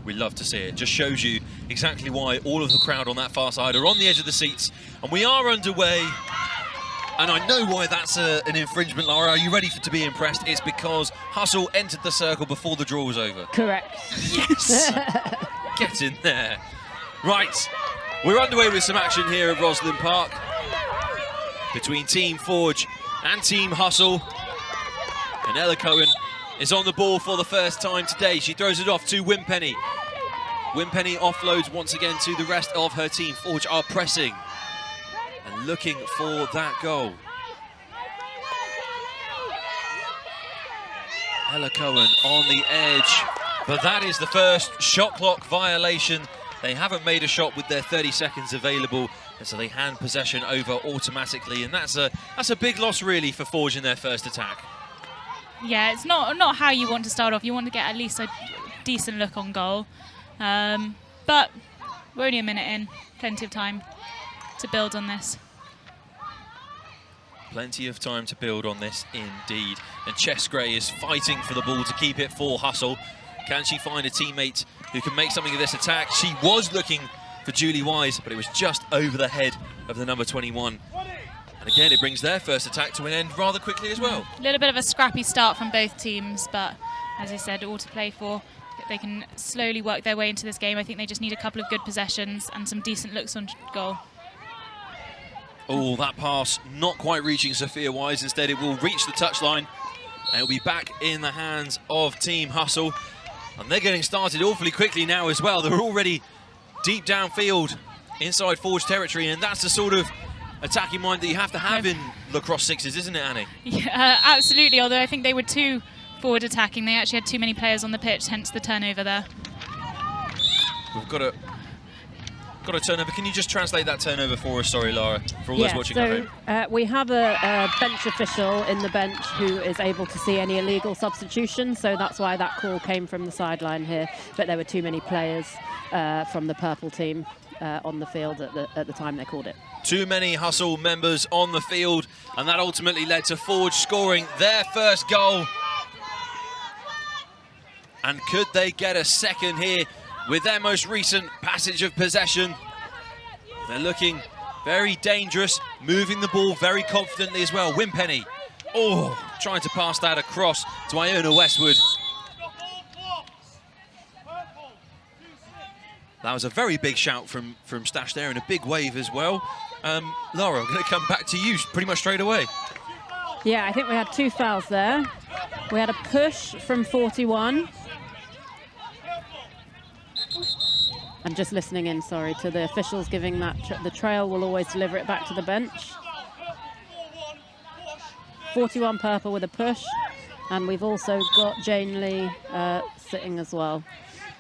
We love to see it. Just shows you exactly why all of the crowd on that far side are on the edge of the seats. And we are underway. And I know why that's an infringement, Laura. Are you ready to be impressed? It's because Hustle entered the circle before the draw was over. Correct. Yes! Get in there. Right, we're underway with some action here at Roslyn Park between Team Forge and Team Hustle. And Ella Cohen is on the ball for the first time today. She throws it off to Wimpenny. Wimpenny offloads once again to the rest of her team. Forge are pressing and looking for that goal. Ella Cohen on the edge, but that is the first shot clock violation. They haven't made a shot with their 30 seconds available, and so they hand possession over automatically, and that's a big loss really for Forge in their first attack. Yeah, it's not how you want to start off. You want to get at least a decent look on goal, but we're only a minute in, plenty of time to build on this. Plenty of time to build on this indeed. And Chess Gray is fighting for the ball to keep it for Hustle. Can she find a teammate who can make something of this attack? She was looking for Julie Wise, but it was just over the head of the number 21. And again, it brings their first attack to an end rather quickly as well. A little bit of a scrappy start from both teams, but as I said, all to play for. They can slowly work their way into this game. I think they just need a couple of good possessions and some decent looks on goal. Oh, that pass not quite reaching Sophia Wise. Instead, it will reach the touchline. And it'll be back in the hands of Team Hustle. And they're getting started awfully quickly now as well. They're already deep downfield inside Forge territory, and that's the sort of attacking mind that you have to have in lacrosse sixes, isn't it, Annie? Yeah, absolutely, although I think they were too forward attacking. They actually had too many players on the pitch, hence the turnover there. We've got a turnover. Can you just translate that turnover for us, sorry, Laura, for all those watching at home? We have a bench official in the bench who is able to see any illegal substitutions, so that's why that call came from the sideline here. But there were too many players from the purple team on the field at the time they called it. Too many Hustle members on the field, and that ultimately led to Forge scoring their first goal. And could they get a second here with their most recent passage of possession? They're looking very dangerous, moving the ball very confidently as well. Wimpenny, trying to pass that across to Iona Westwood. That was a very big shout from Stash there, and a big wave as well. Laura, I'm going to come back to you pretty much straight away. Yeah, I think we had two fouls there. We had a push from 41. I'm just listening in, sorry, to the officials giving that. The trail will always deliver it back to the bench. 41 purple with a push. And we've also got Jane Lee sitting as well.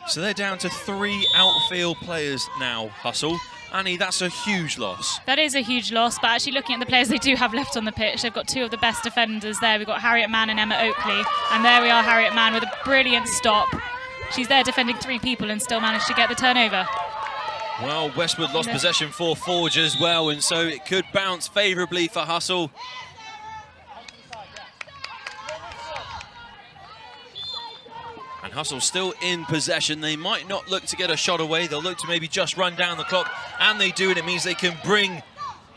So they're down to 3 outfield players now, Hustle. Annie, that's a huge loss. That is a huge loss, but actually looking at the players they do have left on the pitch, they've got 2 of the best defenders there. We've got Harriet Mann and Emma Oakley. And there we are, Harriet Mann with a brilliant stop. She's there defending 3 people and still managed to get the turnover. Well, Westwood lost possession for Forge as well, and so it could bounce favourably for Hustle. And Hustle still in possession. They might not look to get a shot away. They'll look to maybe just run down the clock, and they do, and it means they can bring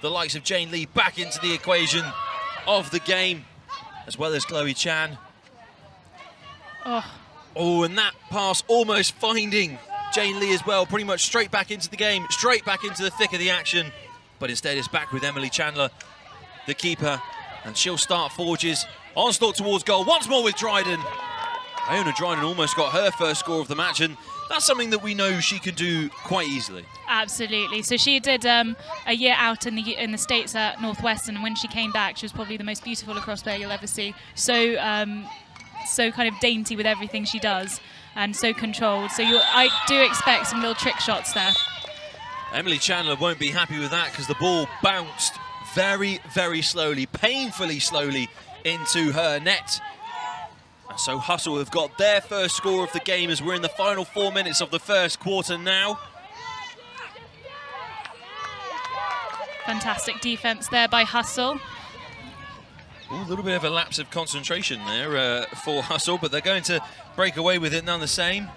the likes of Jane Lee back into the equation of the game, as well as Chloe Chan. Oh, and that pass almost finding Jane Lee as well, pretty much straight back into the game, straight back into the thick of the action. But instead it's back with Emily Chandler, the keeper, and she'll start Forge's onslaught towards goal once more with Dryden. Iona Dryden almost got her first score of the match, and that's something that we know she can do quite easily. Absolutely. So she did a year out in the States at Northwestern, and when she came back, she was probably the most beautiful lacrosse player you'll ever see. So kind of dainty with everything she does, and so controlled. So I do expect some little trick shots there. Emily Chandler won't be happy with that because the ball bounced very, very slowly, painfully slowly into her net. And so Hustle have got their first score of the game as we're in the final 4 minutes of the first quarter now. Fantastic defence there by Hustle. Ooh, a little bit of a lapse of concentration there for Hustle, but they're going to break away with it none the same.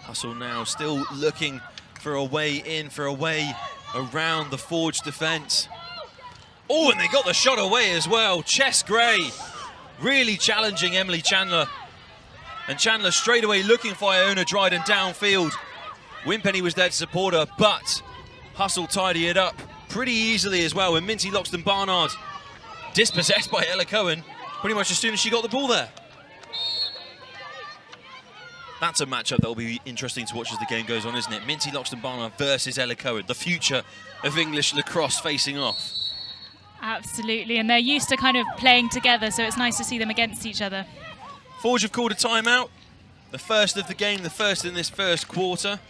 Hustle now still looking for a way in, for a way around the Forge defence. Oh, and they got the shot away as well. Chess Gray really challenging Emily Chandler. And Chandler straight away looking for Iona Dryden downfield. Winpenny was there to support her, but Hustle tidy it up pretty easily as well. And Minty Loxton Barnard dispossessed by Ella Cohen pretty much as soon as she got the ball there. That's a matchup that will be interesting to watch as the game goes on, isn't it? Minty Loxton Barnard versus Ella Cohen, the future of English lacrosse facing off. Absolutely, and they're used to kind of playing together, so it's nice to see them against each other. Forge have called a timeout, the first of the game, the first in this first quarter.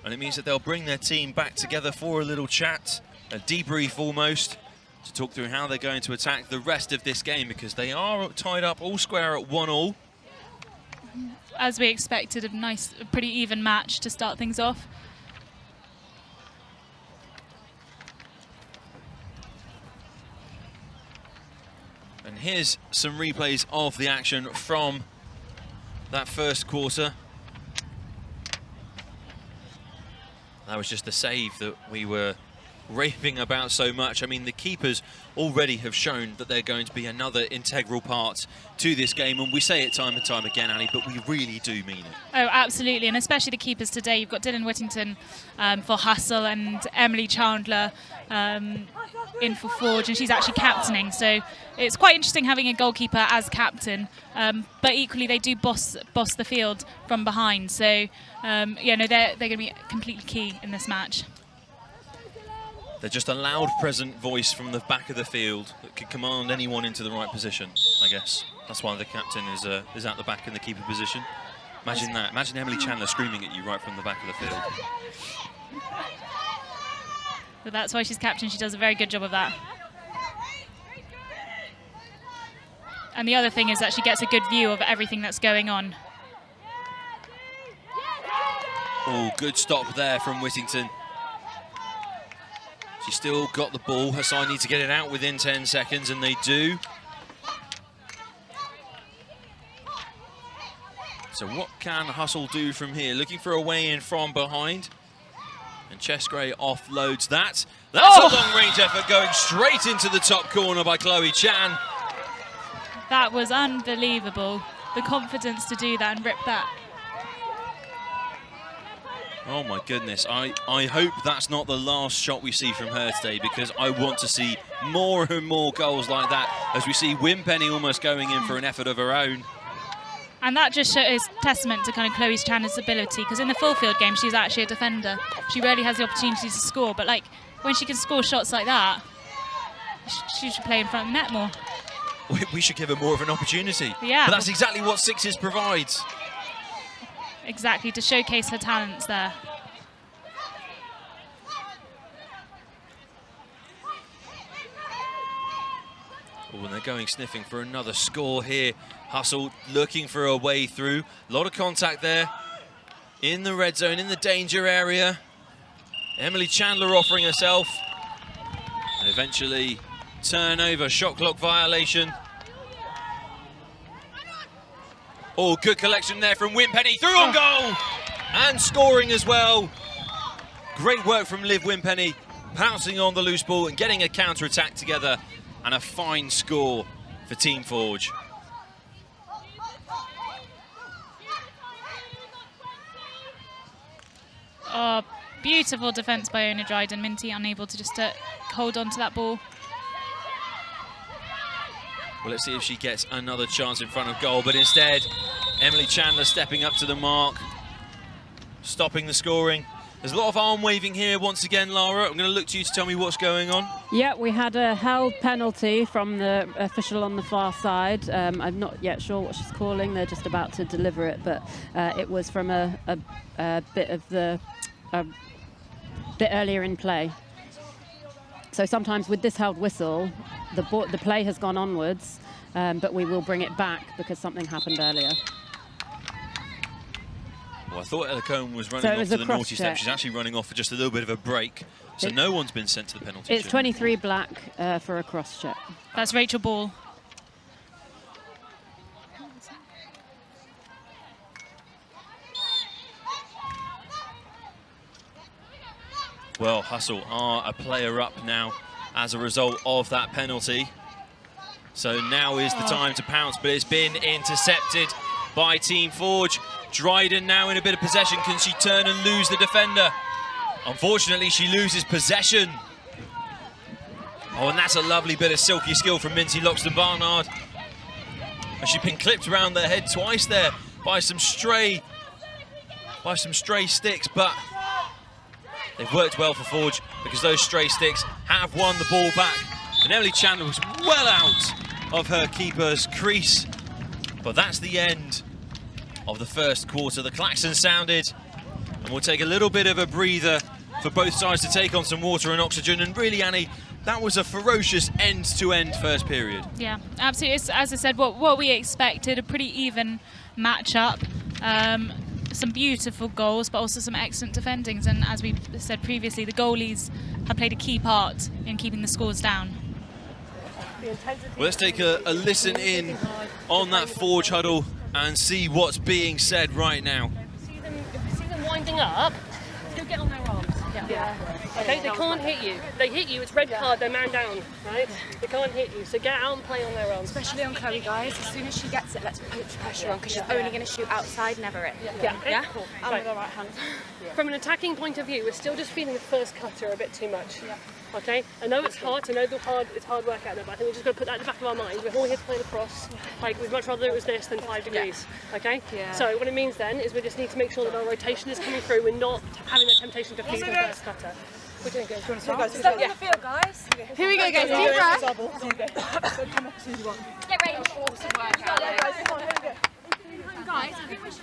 And it means that they'll bring their team back together for a little chat, a debrief almost, to talk through how they're going to attack the rest of this game, because they are tied up all square at 1-1. As we expected, a pretty even match to start things off. And here's some replays of the action from that first quarter. That was just the save that we were raving about so much. I mean, the keepers already have shown that they're going to be another integral part to this game, and we say it time and time again, Ali, but we really do mean it. Oh, absolutely, and especially the keepers today. You've got Dylan Whittington for Hustle and Emily Chandler in for Forge, and she's actually captaining, so it's quite interesting having a goalkeeper as captain, but equally they do boss the field from behind, so yeah, no, they're going to be completely key in this match. They're just a loud, present voice from the back of the field that could command anyone into the right position, I guess. That's why the captain is at the back in the keeper position. Imagine that. Imagine Emily Chandler screaming at you right from the back of the field. So that's why she's captain. She does a very good job of that. And the other thing is that she gets a good view of everything that's going on. Oh, good stop there from Whittington. She's still got the ball. Her side need to get it out within 10 seconds, and they do. So what can Hustle do from here? Looking for a way in from behind. And Chess Gray offloads that. That's a long-range effort going straight into the top corner by Chloe Chan. That was unbelievable. The confidence to do that and rip that. Oh my goodness, I hope that's not the last shot we see from her today, because I want to see more and more goals like that as we see Winpenny almost going in for an effort of her own. And that just shows testament to kind of Chloe Chan's ability, because in the full field game she's actually a defender. She rarely has the opportunity to score, but like when she can score shots like that, she should play in front of the net more. We should give her more of an opportunity. Yeah. But that's exactly what Sixes provides. Exactly, to showcase her talents there. Oh, and they're going sniffing for another score here. Hustle looking for a way through. A lot of contact there in the red zone, in the danger area. Emily Chandler offering herself. And eventually turnover, shot clock violation. Oh, good collection there from Winpenny, through on goal! And scoring as well. Great work from Liv Winpenny, pouncing on the loose ball and getting a counter-attack together, and a fine score for Team Forge. Oh, beautiful defence by Iona Dryden. Minty unable to just hold on to that ball. Well, let's see if she gets another chance in front of goal, but instead, Emily Chandler stepping up to the mark, stopping the scoring. There's a lot of arm waving here once again, Lara. I'm going to look to you to tell me what's going on. Yeah, we had a held penalty from the official on the far side. I'm not yet sure what she's calling. They're just about to deliver it, but it was from a bit of the bit earlier in play. So sometimes with this held whistle, the play has gone onwards, but we will bring it back because something happened earlier. Well, I thought Ella Cohen was running off to the naughty step. She's actually running off for just a little bit of a break. So no one's been sent to the penalty. It's 23 black for a cross check. That's Rachel Ball. Well, Hustle are a player up now as a result of that penalty. So now is the time to pounce, but it's been intercepted by Team Forge. Dryden now in a bit of possession. Can she turn and lose the defender? Unfortunately, she loses possession. Oh, and that's a lovely bit of silky skill from Minty Loxton-Barnard. And she's been clipped around the head twice there by some stray sticks, but they've worked well for Forge because those stray sticks have won the ball back. And Emily Chandler was well out of her keeper's crease. But that's the end of the first quarter. The klaxon sounded, and we'll take a little bit of a breather for both sides to take on some water and oxygen. And really, Annie, that was a ferocious end-to-end first period. Yeah, absolutely. It's, as I said, what we expected, a pretty even match-up. Some beautiful goals, but also some excellent defendings. And as we said previously, the goalies have played a key part in keeping the scores down. Well, let's take a listen in on that Forge huddle and see what's being said right now. If you see them winding up, go get on their arms. Yeah. Okay, they can't hit you. They hit you, it's red card, they're man down, right? They can't hit you, so get out and play on their arms. Especially on Chloe, guys. As soon as she gets it, let's put pressure on, because she's only going to shoot outside, never in. Yeah, okay, Yeah? cool. And Right. with the right hand. From an attacking point of view, we're still just feeling the first cutter a bit too much. Okay, I know it's hard, I know it's hard work out there, but I think we're just going to put that in the back of our mind. We're all here to play lacrosse. Like, we'd much rather it was this than 5 degrees. Okay? Yeah. So what it means then is we just need to make sure that our rotation is coming through. We're not having the temptation to feed the first cutter. We're doing good. Step on the field, guys. Here we go, guys. Deep breath. Get ready for awesome work out there. Guys, I think we should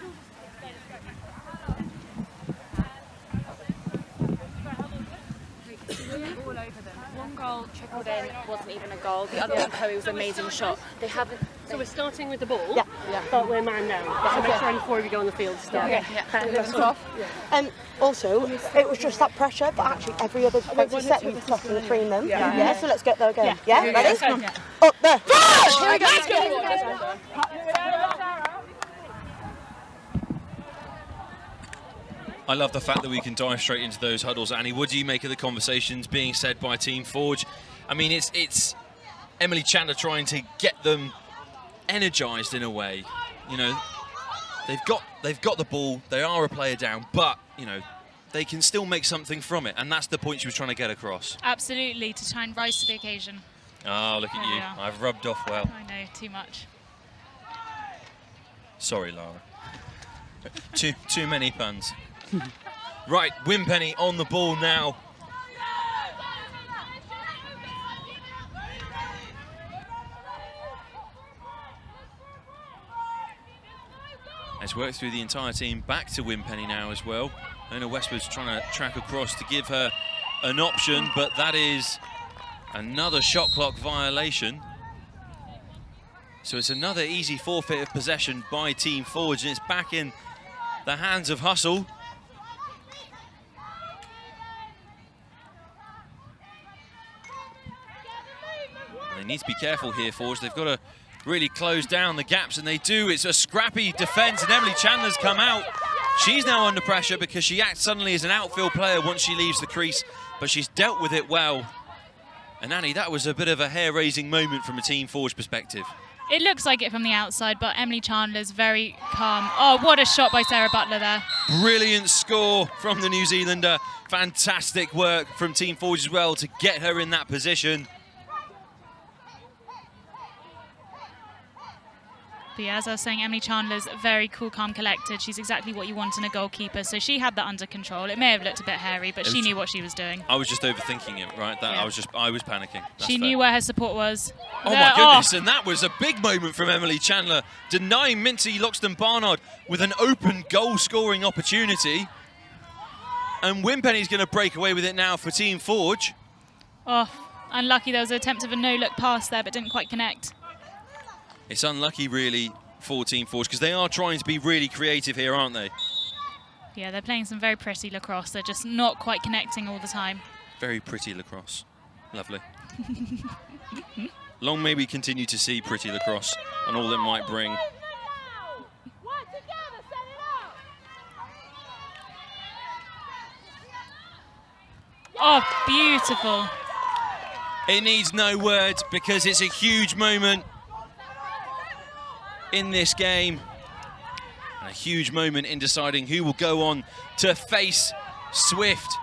all over them. One goal trickled in, wasn't even a goal. The other one, Chloe, was an amazing shot. They haven't. So we're starting with the ball, but we're man down. So make sure any 4 of you go on the field to start. Also, it was just that pressure, but actually every other defensive set we've got in between them. Yeah, so let's get there again. Yeah, ready? Up there. Here we go. I love the fact that we can dive straight into those huddles. Annie, what do you make of the conversations being said by Team Forge? I mean, it's Emily Chandler trying to get them energised in a way. You know, they've got the ball, they are a player down, but, you know, they can still make something from it, and that's the point she was trying to get across. Absolutely, to try and rise to the occasion. Oh, look at you. Yeah. I've rubbed off well. I know, too much. Sorry, Lara. Too many puns. Right, Wimpenny on the ball now. Has worked through the entire team, back to Wimpenny now as well. Ona Westwood's trying to track across to give her an option, but that is another shot clock violation. So it's another easy forfeit of possession by Team Forge, and it's back in the hands of Hustle. They need to be careful here, Forge. They've got to really close down the gaps, and they do. It's a scrappy defence, and Emily Chandler's come out. She's now under pressure because she acts suddenly as an outfield player once she leaves the crease, but she's dealt with it well. And Annie, that was a bit of a hair-raising moment from a Team Forge perspective. It looks like it from the outside, but Emily Chandler's very calm. Oh, what a shot by Sarah Butler there. Brilliant score from the New Zealander. Fantastic work from Team Forge as well to get her in that position. But yeah, as I was saying, Emily Chandler's very cool, calm, collected. She's exactly what you want in a goalkeeper, so she had that under control. It may have looked a bit hairy, but she knew what she was doing. I was just overthinking it, right? That Yeah. I was panicking. That's She fair. knew where her support was. Oh my goodness, and that was a big moment from Emily Chandler, denying Minty Loxton-Barnard with an open goal-scoring opportunity. And Wimpenny's going to break away with it now for Team Forge. Oh, unlucky. There was an attempt of a no-look pass there, but didn't quite connect. It's unlucky, really, for Team Forge, because they are trying to be really creative here, aren't they? Yeah, they're playing some very pretty lacrosse. They're just not quite connecting all the time. Very pretty lacrosse. Lovely. Long may we continue to see pretty lacrosse and all it might bring. Oh, beautiful. It needs no words because it's a huge moment in this game. And a huge moment in deciding who will go on to face Swift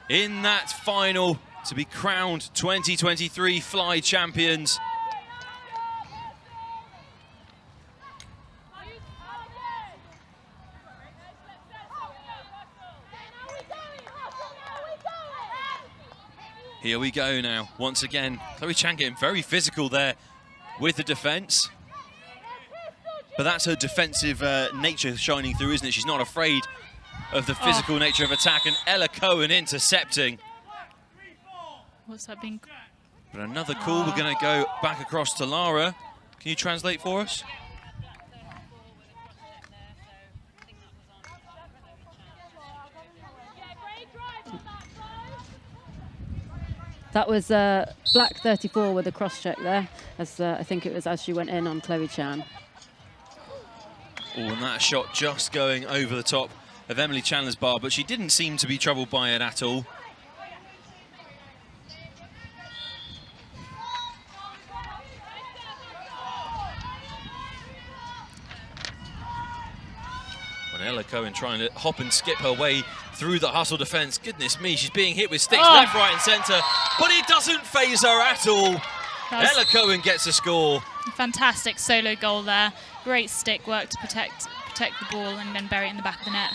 in that final to be crowned 2023 Fly champions. Here we go now, once again. Chloe Chan getting very physical there with the defence. But that's her defensive nature shining through, isn't it? She's not afraid of the physical nature of attack. And Ella Cohen intercepting. What's that being? But another call, we're going to go back across to Lara. Can you translate for us? That was Black 34 with a cross-check there, as I think it was as she went in on Chloe Chan. Oh, and that shot just going over the top of Emily Chandler's bar, but she didn't seem to be troubled by it at all. When Ella Cohen trying to hop and skip her way through the hustle defence. Goodness me, she's being hit with sticks left, right and centre, but it doesn't phase her at all. Ella Cohen gets a score. Fantastic solo goal there. Great stick work to protect the ball and then bury it in the back of the net.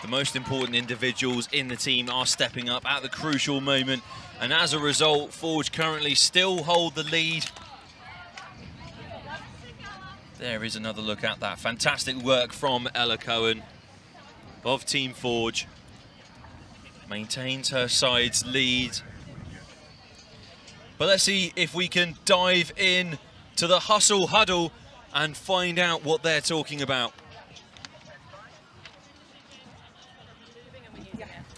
The most important individuals in the team are stepping up at the crucial moment, and as a result, Forge currently still hold the lead. There is another look at that. Fantastic work from Ella Cohen of Team Forge. Maintains her side's lead. But let's see if we can dive in to the hustle huddle and find out what they're talking about.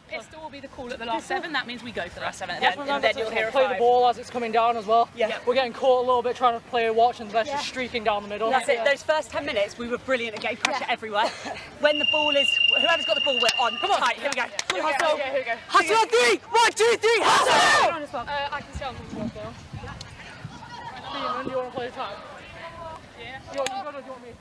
Pistol will be the call at the last 7. That means we go for the last 7. And then you'll hear play the ball as it's coming down as well. Yeah. We're getting caught a little bit trying to play a watch and they're just streaking down the middle. That's it. Those first 10 minutes, we were brilliant at getting pressure everywhere. When the ball is, whoever's got the ball, we're on. Come on. Tight. Here we go. Hustle. Here we go. Hustle on 3. 1, 2, 3. Hustle. I can start on the ball though. Steven, do you want to play the time? Yeah. You got to do you want me?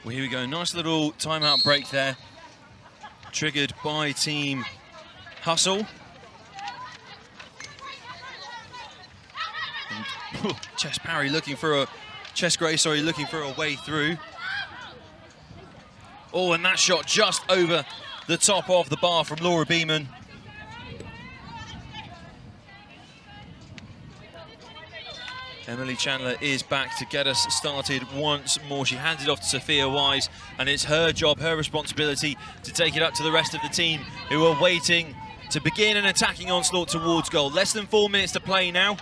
Well, here we go. Nice little timeout break there. Triggered by Team Hustle. And Chest Parry looking for a Chest Gray, sorry, looking for a way through. Oh, and that shot just over the top of the bar from Laura Beeman. Emily Chandler is back to get us started once more. She hands it off to Sophia Wise, and it's her job, her responsibility to take it up to the rest of the team who are waiting to begin an attacking onslaught towards goal. Less than 4 minutes to play now.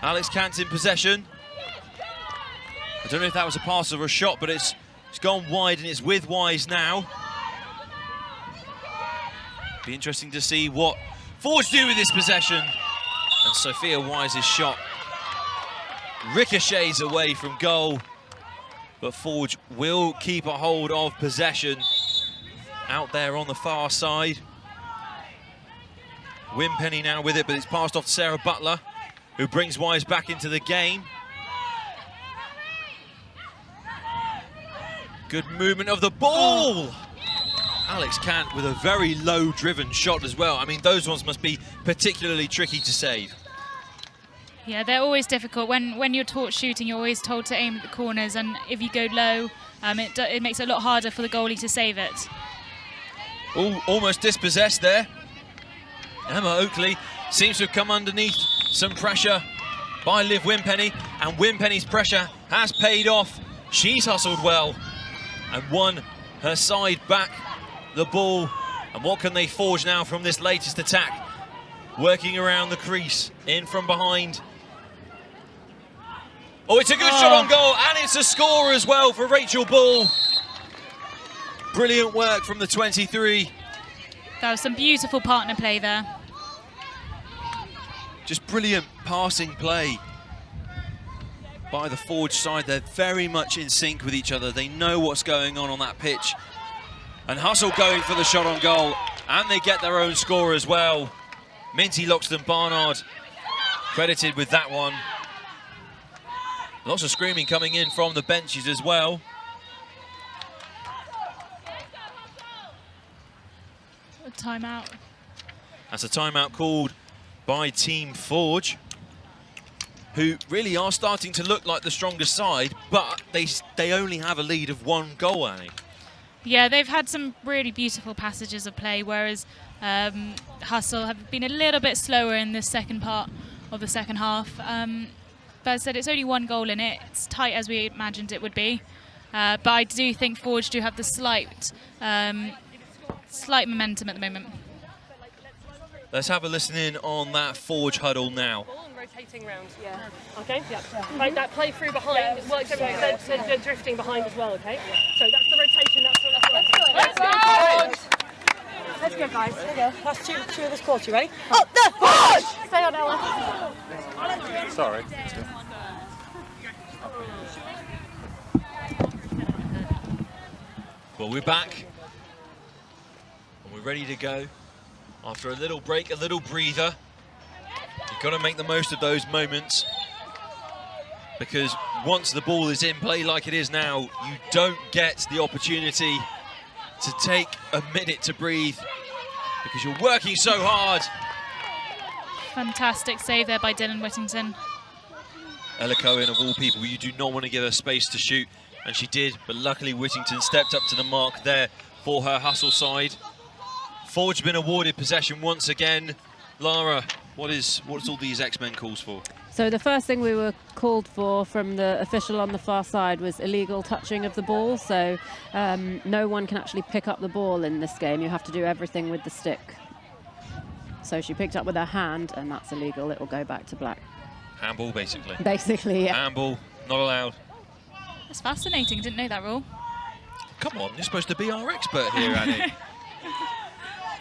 Alex Kant in possession. I don't know if that was a pass or a shot, but it's gone wide and it's with Wise now. Be interesting to see what Forge do with this possession. And Sophia Wise's shot ricochets away from goal, but Forge will keep a hold of possession out there on the far side. Wimpenny now with it, but it's passed off to Sarah Butler, who brings Wise back into the game. Good movement of the ball. Alex Kant with a very low driven shot as well. I mean, those ones must be particularly tricky to save. Yeah, they're always difficult. When you're taught shooting, you're always told to aim at the corners, and if you go low, it makes it a lot harder for the goalie to save it. Almost dispossessed there. Emma Oakley seems to have come underneath some pressure by Liv Wimpenny, and Wimpenny's pressure has paid off. She's hustled well and won her side back the ball. And what can they forge now from this latest attack? Working around the crease, in from behind. Oh, it's a good shot on goal, and it's a score as well for Rachel Bull. Brilliant work from the 23. That was some beautiful partner play there. Just brilliant passing play by the Forge side. They're very much in sync with each other. They know what's going on that pitch. And Hustle going for the shot on goal. And they get their own score as well. Minty Loxton Barnard credited with that one. Lots of screaming coming in from the benches as well. A timeout. That's a timeout called by Team Forge, who really are starting to look like the strongest side, but they only have a lead of 1 goal, Annie. Yeah, they've had some really beautiful passages of play, whereas Hustle have been a little bit slower in the second part of the second half. But as I said, it's only 1 goal in it. It's tight as we imagined it would be. But I do think Forge do have the slight momentum at the moment. Let's have a listen in on that Forge huddle now. Ball and rotating round. Yeah. Okay? Yeah. Like that play through behind, it works everything. They're drifting behind as well, okay? So that's the rotation, that's what it's like. Let's go, guys. There you go. That's two of this quarter. You ready? Up the Forge! Stay on, Ella. Sorry. Well, we're back. And we're ready to go. After a little break, a little breather. You've got to make the most of those moments. Because once the ball is in play like it is now, you don't get the opportunity to take a minute to breathe because you're working so hard. Fantastic save there by Dylan Whittington. Ella Cohen, of all people, you do not want to give her space to shoot, and she did, but luckily Whittington stepped up to the mark there for her Hustle side. Forge been awarded possession once again. Lara, what's all these X-Men calls for? So the first thing we were called for from the official on the far side was illegal touching of the ball. So no one can actually pick up the ball in this game. You have to do everything with the stick. So she picked up with her hand, and that's illegal. It will go back to black. Handball, basically. Basically, yeah. Handball, not allowed. That's fascinating. Didn't know that rule. Come on, you're supposed to be our expert here, Annie.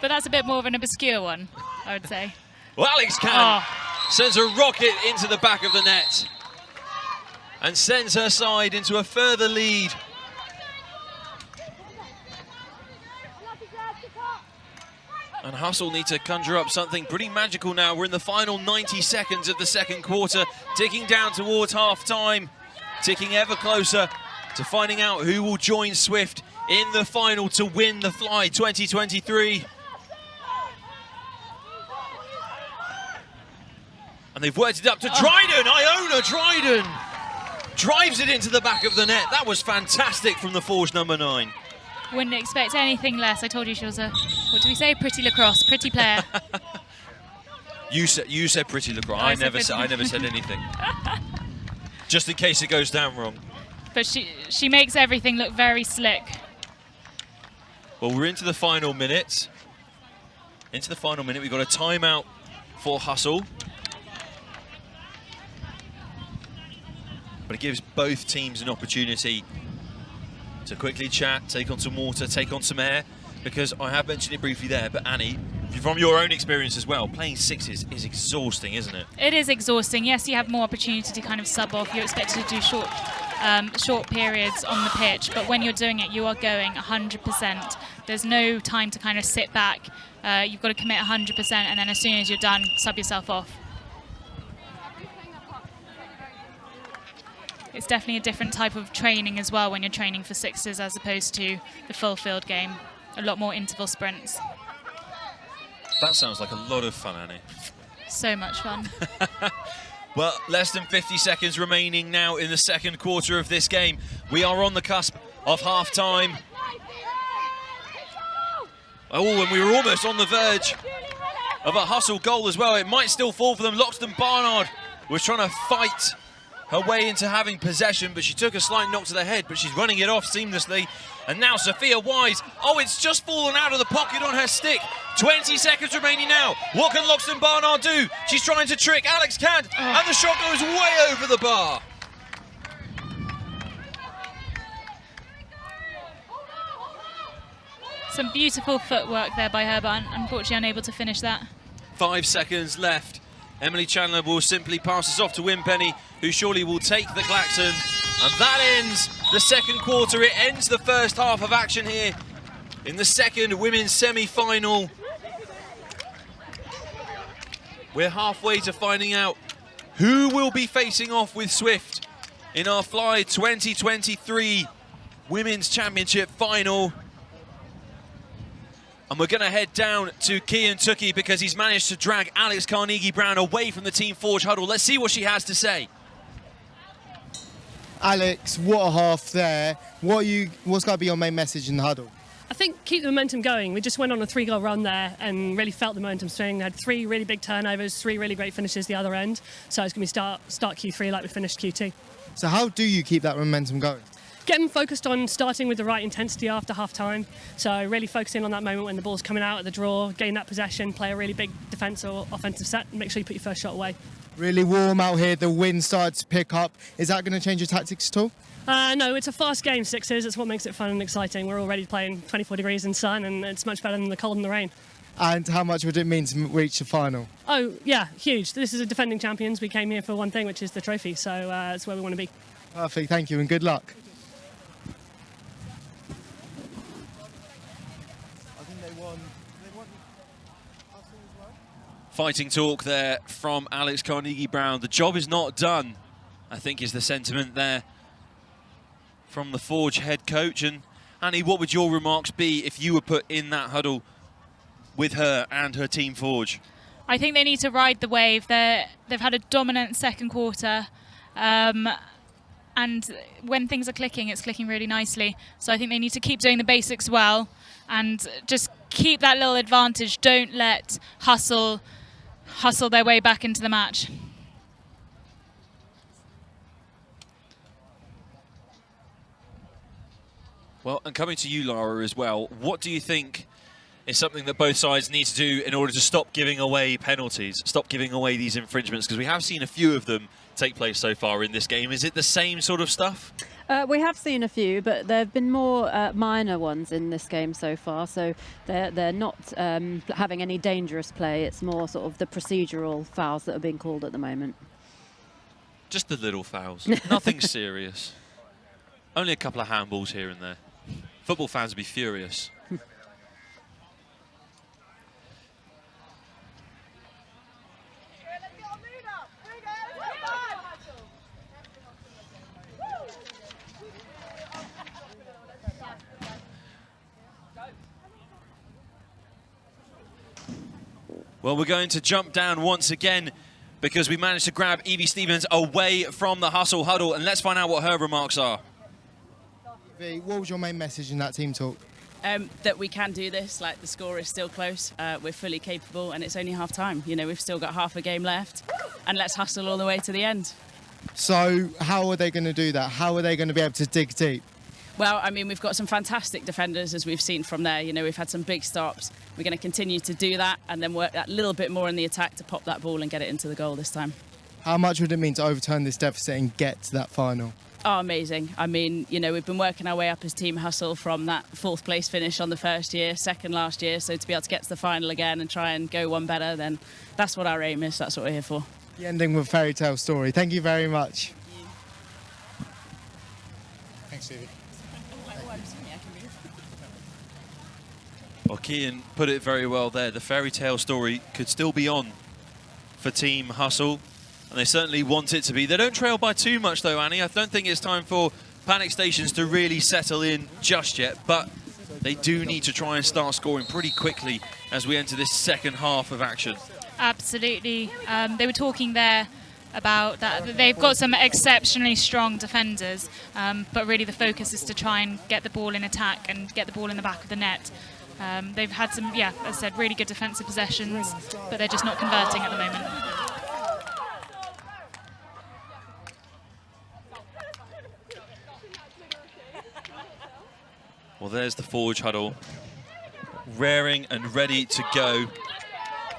But that's a bit more of an obscure one, I would say. Well, Alex Can sends a rocket into the back of the net and sends her side into a further lead. And Hustle need to conjure up something pretty magical now. We're in the final 90 seconds of the second quarter, ticking down towards half-time, ticking ever closer to finding out who will join Swift in the final to win the Fly 2023. And they've worked it up to Dryden. Iona Dryden drives it into the back of the net. That was fantastic from the Forge number 9. Wouldn't expect anything less. I told you she was a, what do we say, pretty lacrosse, pretty player. You said pretty lacrosse. I never said anything. Just in case it goes down wrong. But she makes everything look very slick. Well, we're into the final minute. We've got a timeout for Hustle. But it gives both teams an opportunity to quickly chat, take on some water, take on some air, because I have mentioned it briefly there, but Annie, from your own experience as well, playing sixes is exhausting, isn't it? It is exhausting. Yes, you have more opportunity to kind of sub off. You're expected to do short periods on the pitch, but when you're doing it, you are going 100%. There's no time to kind of sit back. You've got to commit 100%, and then as soon as you're done, sub yourself off. It's definitely a different type of training as well when you're training for sixes as opposed to the full field game. A lot more interval sprints. That sounds like a lot of fun, Annie. So much fun. Well, less than 50 seconds remaining now in the second quarter of this game. We are on the cusp of half-time. Oh, and we were almost on the verge of a Hustle goal as well. It might still fall for them. Loxton Barnard was trying to fight her way into having possession, but she took a slight knock to the head, but she's running it off seamlessly. And now Sophia Wise, it's just fallen out of the pocket on her stick. 20 seconds remaining now. What can Loxton Barnard do? She's trying to trick Alex Cant, and the shot goes way over the bar. Some beautiful footwork there by her, but unfortunately unable to finish that. 5 seconds left. Emily Chandler will simply pass us off to Win Penny, who surely will take the klaxon. And that ends the second quarter. It ends the first half of action here in the second women's semi-final. We're halfway to finding out who will be facing off with Swift in our Fly 2023 Women's Championship final. And we're going to head down to Kian Tukey because he's managed to drag Alex Carnegie-Brown away from the Team Forge huddle. Let's see what she has to say. Alex, what a half there. What's got to be your main message in the huddle? I think keep the momentum going. We just went on a 3-goal run there and really felt the momentum swing. Had 3 really big turnovers, 3 really great finishes the other end. So it's going to be start Q3 like we finished Q2. So how do you keep that momentum going? Get them focused on starting with the right intensity after half-time. So really focusing on that moment when the ball's coming out at the draw, gain that possession, play a really big defence or offensive set, and make sure you put your first shot away. Really warm out here, the wind started to pick up. Is that going to change your tactics at all? No, it's a fast game, Sixers. It's what makes it fun and exciting. We're already playing 24 degrees in sun, and it's much better than the cold and the rain. And how much would it mean to reach the final? Oh, yeah, huge. This is a defending champions. We came here for one thing, which is the trophy, so it's where we want to be. Perfect, thank you, and good luck. Fighting talk there from Alex Carnegie-Brown. The job is not done, I think is the sentiment there from the Forge head coach. And Annie, what would your remarks be if you were put in that huddle with her and her Team Forge? I think they need to ride the wave. They've had a dominant second quarter. And when things are clicking, it's clicking really nicely. So I think they need to keep doing the basics well and just keep that little advantage. Don't let hustle their way back into the match. Well, and coming to you, Lara, as well, what do you think is something that both sides need to do in order to stop giving away penalties, stop giving away these infringements? Because we have seen a few of them take place so far in this game. Is it the same sort of stuff? We have seen a few, but there have been more minor ones in this game so far. So they're not having any dangerous play. It's more sort of the procedural fouls that are being called at the moment. Just the little fouls. Nothing serious. Only a couple of handballs here and there. Football fans would be furious. Well, we're going to jump down once again because we managed to grab Evie Stevens away from the hustle huddle, and let's find out what her remarks are. Evie, what was your main message in that team talk? That we can do this, like the score is still close, we're fully capable, and it's only half time. You know, we've still got half a game left, and let's hustle all the way to the end. So how are they going to do that? How are they going to be able to dig deep? Well, I mean, we've got some fantastic defenders, as we've seen from there. You know, we've had some big stops. We're going to continue to do that and then work that little bit more in the attack to pop that ball and get it into the goal this time. How much would it mean to overturn this deficit and get to that final? Oh, amazing. I mean, you know, we've been working our way up as Team Hustle from that 4th place finish on the first year, 2nd last year. So to be able to get to the final again and try and go one better, then that's what our aim is. That's what we're here for. The ending with a fairy tale story. Thank you very much. Thanks, Evie. Well, Kian put it very well there. The fairy tale story could still be on for Team Hustle, and they certainly want it to be. They don't trail by too much, though, Annie. I don't think it's time for panic stations to really settle in just yet, but they do need to try and start scoring pretty quickly as we enter this second half of action. Absolutely. They were talking there about that they've got some exceptionally strong defenders, but really the focus is to try and get the ball in attack and get the ball in the back of the net. They've had some, as I said, really good defensive possessions, but they're just not converting at the moment. Well, there's the Forge huddle, raring and ready to go.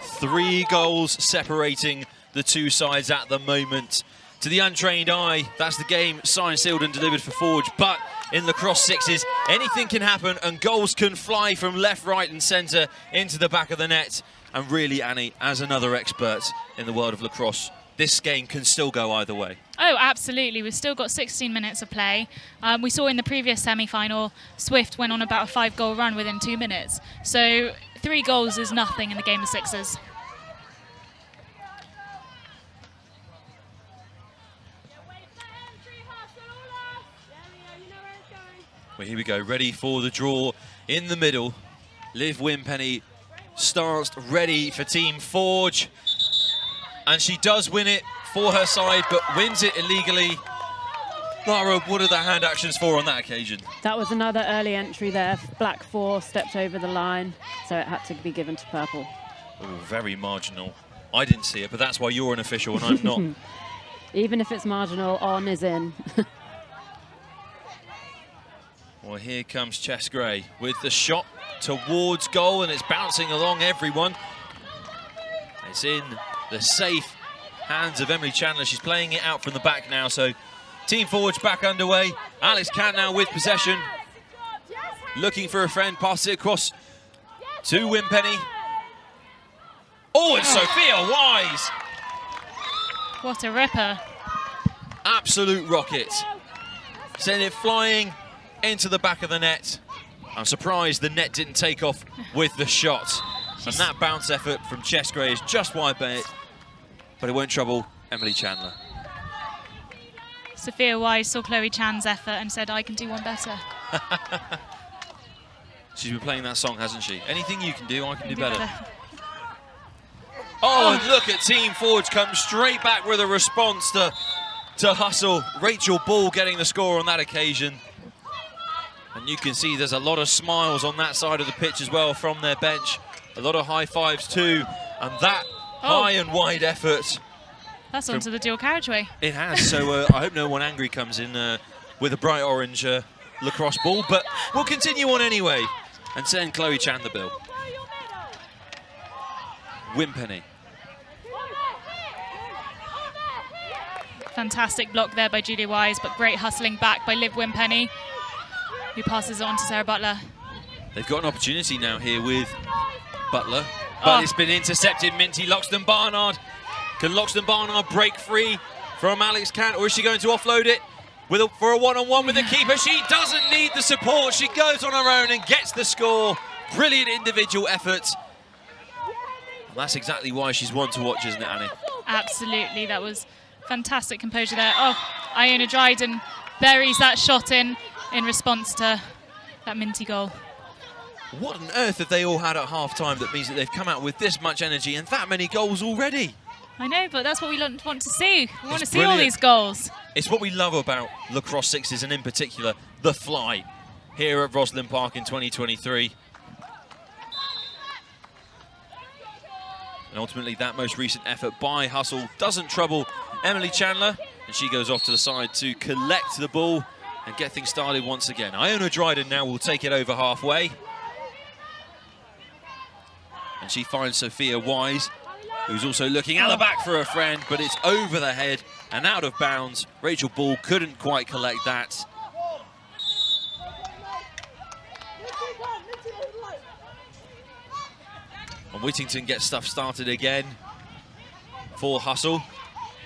3 goals separating the two sides at the moment. to the untrained eye, that's the game signed, sealed and delivered for Forge. But in lacrosse sixes, anything can happen and goals can fly from left, right and centre into the back of the net. And really, Annie, as another expert in the world of lacrosse, this game can still go either way. Oh, absolutely. We've still got 16 minutes of play. We saw in the previous semi-final, Swift went on about a 5-goal run within 2 minutes. So 3 goals is nothing in the game of sixes. Well, here we go, ready for the draw in the middle. Liv Winpenny starts ready for Team Forge. And she does win it for her side, but wins it illegally. Lara, what are the hand actions for on that occasion? That was another early entry there. Black 4 stepped over the line, so it had to be given to purple. Oh, very marginal. I didn't see it, but that's why you're an official and I'm not. Even if it's marginal, on is in. Well, here comes Chess Gray with the shot towards goal, and it's bouncing along everyone. It's in the safe hands of Emily Chandler. She's playing it out from the back now, so Team Forge back underway. Alex Kant now with possession. Looking for a friend, passes it across to Winpenny. Oh, it's Sophia Wise. What a ripper. Absolute rocket. Send it flying into the back of the net. I'm surprised the net didn't take off with the shot. And that bounce effort from Chess Gray is just wide, but it won't trouble Emily Chandler. Sophia Wise saw Chloe Chan's effort and said, I can do one better. She's been playing that song, hasn't she? Anything you can do, I can do better. Oh, and look at Team Forge come straight back with a response to hustle. Rachel Ball getting the score on that occasion. And you can see there's a lot of smiles on that side of the pitch as well from their bench. A lot of high fives too. And that high and wide effort. That's onto the dual carriageway. It has, so I hope no one angry comes in with a bright orange lacrosse ball. But we'll continue on anyway and send Chloe Chan the bill. Winpenny. Fantastic block there by Julia Wise, but great hustling back by Liv Winpenny, who passes it on to Sarah Butler. They've got an opportunity now here with Butler, but it's been intercepted. Minty Loxton-Barnard. Can Loxton-Barnard break free from Alex Kant, or is she going to offload it for a one-on-one with the keeper? She doesn't need the support. She goes on her own and gets the score. Brilliant individual effort. And that's exactly why she's one to watch, isn't it, Annie? Absolutely, that was fantastic composure there. Oh, Iona Dryden buries that shot in response to that Minty goal. What on earth have they all had at half-time that means that they've come out with this much energy and that many goals already? I know, but that's what we want to see. We want to see all these goals. It's what we love about lacrosse sixes, and in particular, the fly here at Roslyn Park in 2023. And ultimately, that most recent effort by Hustle doesn't trouble Emily Chandler, and she goes off to the side to collect the ball and get things started once again. Iona Dryden now will take it over halfway. And she finds Sophia Wise, who's also looking at the back for a friend, but it's over the head and out of bounds. Rachel Ball couldn't quite collect that. And Whittington gets stuff started again for Hustle.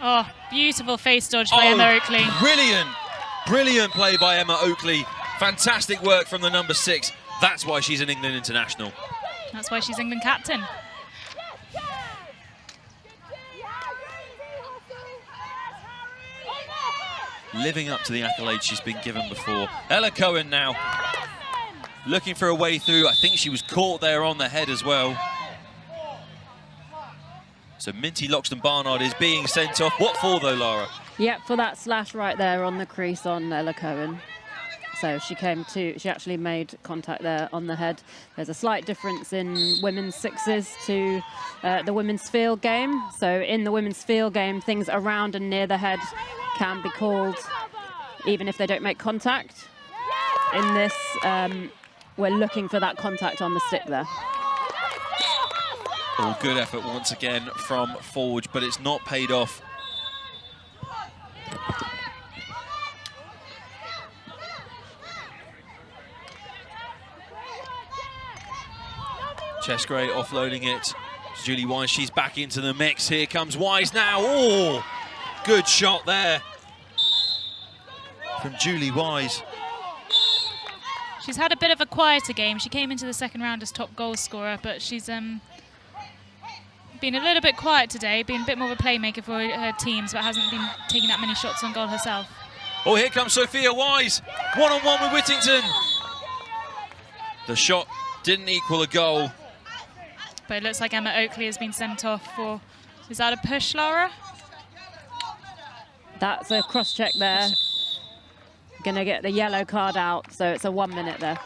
Oh, beautiful face dodge by Emma Oakley. Brilliant play by Emma Oakley. Fantastic work from the number 6. That's why she's an England international. That's why she's England captain. Living up to the accolades she's been given before. Ella Cohen now looking for a way through. I think she was caught there on the head as well. So Minty Loxton-Barnard is being sent off. What for though, Lara? Yep, for that slash right there on the crease on Ella Cohen. So she actually made contact there on the head. There's a slight difference in women's sixes to the women's field game. So in the women's field game, things around and near the head can be called, even if they don't make contact. In this, we're looking for that contact on the stick there. Oh, good effort once again from Forge, but it's not paid off. Chesgray offloading it to Julie Wise. She's back into the mix. Here comes Wise now. Oh, good shot there from Julie Wise. She's had a bit of a quieter game. She came into the second round as top goal scorer, but she's been a little bit quiet today, been a bit more of a playmaker for her teams, but hasn't been taking that many shots on goal herself. Oh, here comes Sophia Wise. One-on-one with Whittington. The shot didn't equal a goal. But it looks like Emma Oakley has been sent off for... Is that a push, Laura? That's a cross-check there. Going to get the yellow card out, so it's a 1 minute there.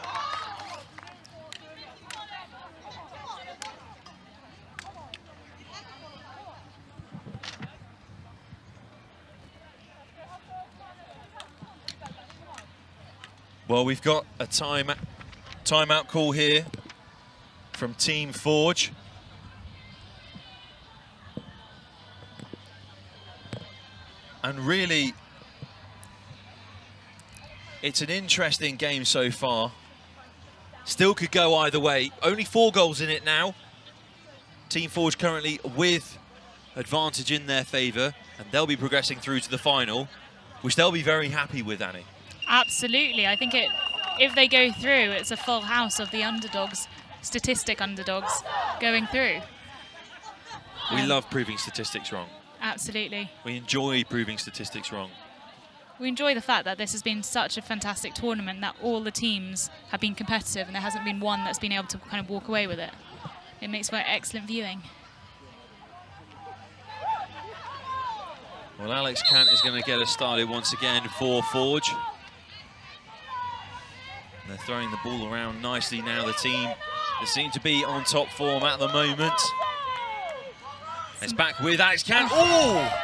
Well, we've got a timeout call here from Team Forge. And really, it's an interesting game so far. Still could go either way. Only 4 goals in it now. Team Forge currently with advantage in their favour, and they'll be progressing through to the final, which they'll be very happy with, Annie. Absolutely. I think if they go through, it's a full house of the underdogs, statistic underdogs, going through. We love proving statistics wrong. Absolutely. We enjoy proving statistics wrong. We enjoy the fact that this has been such a fantastic tournament, that all the teams have been competitive and there hasn't been one that's been able to kind of walk away with it. It makes for excellent viewing. Well, Alex Kant is going to get us started once again for Forge. They're throwing the ball around nicely now, the team. They seem to be on top form at the moment. It's back with Alex Kant. Oh!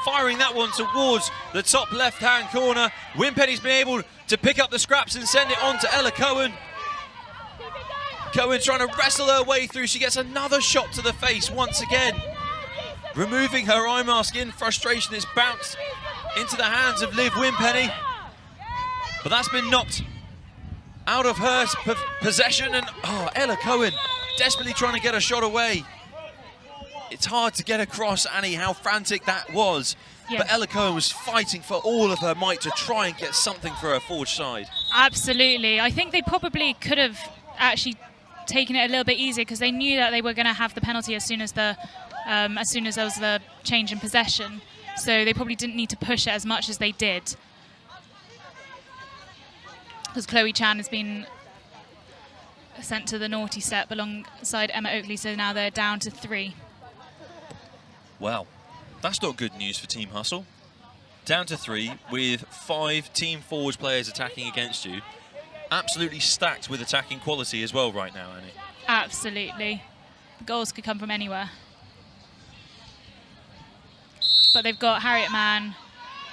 Firing that one towards the top left-hand corner. Winpenny's been able to pick up the scraps and send it on to Ella Cohen. Cohen trying to wrestle her way through. She gets another shot to the face once again. Removing her eye mask in frustration. It's bounced into the hands of Liv Winpenny. But that's been knocked out of her possession. And Ella Cohen desperately trying to get a shot away. It's hard to get across, Annie, how frantic that was. Yeah. But Ella Cohen was fighting for all of her might to try and get something for her Forge side. Absolutely. I think they probably could have actually taken it a little bit easier because they knew that they were going to have the penalty as soon as there was the change in possession. So they probably didn't need to push it as much as they did. Because Chloe Chan has been sent to the naughty step alongside Emma Oakley, so now they're down to 3. Well, that's not good news for Team Hustle. Down to 3 with 5 Team Forge players attacking against you. Absolutely stacked with attacking quality as well right now, Annie. Absolutely. The goals could come from anywhere. But they've got Harriet Mann,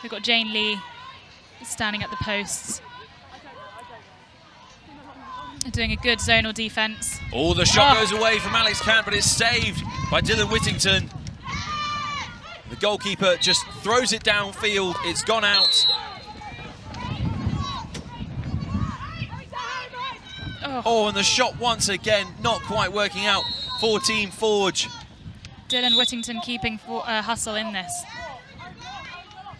they've got Jane Lee standing at the posts. They're doing a good zonal defence. Oh, the shot goes away from Alex Kant, but it's saved by Dylan Whittington. The goalkeeper just throws it downfield. It's gone out. Oh, and the shot once again not quite working out for Team Forge. Dylan Whittington keeping Hustle in this.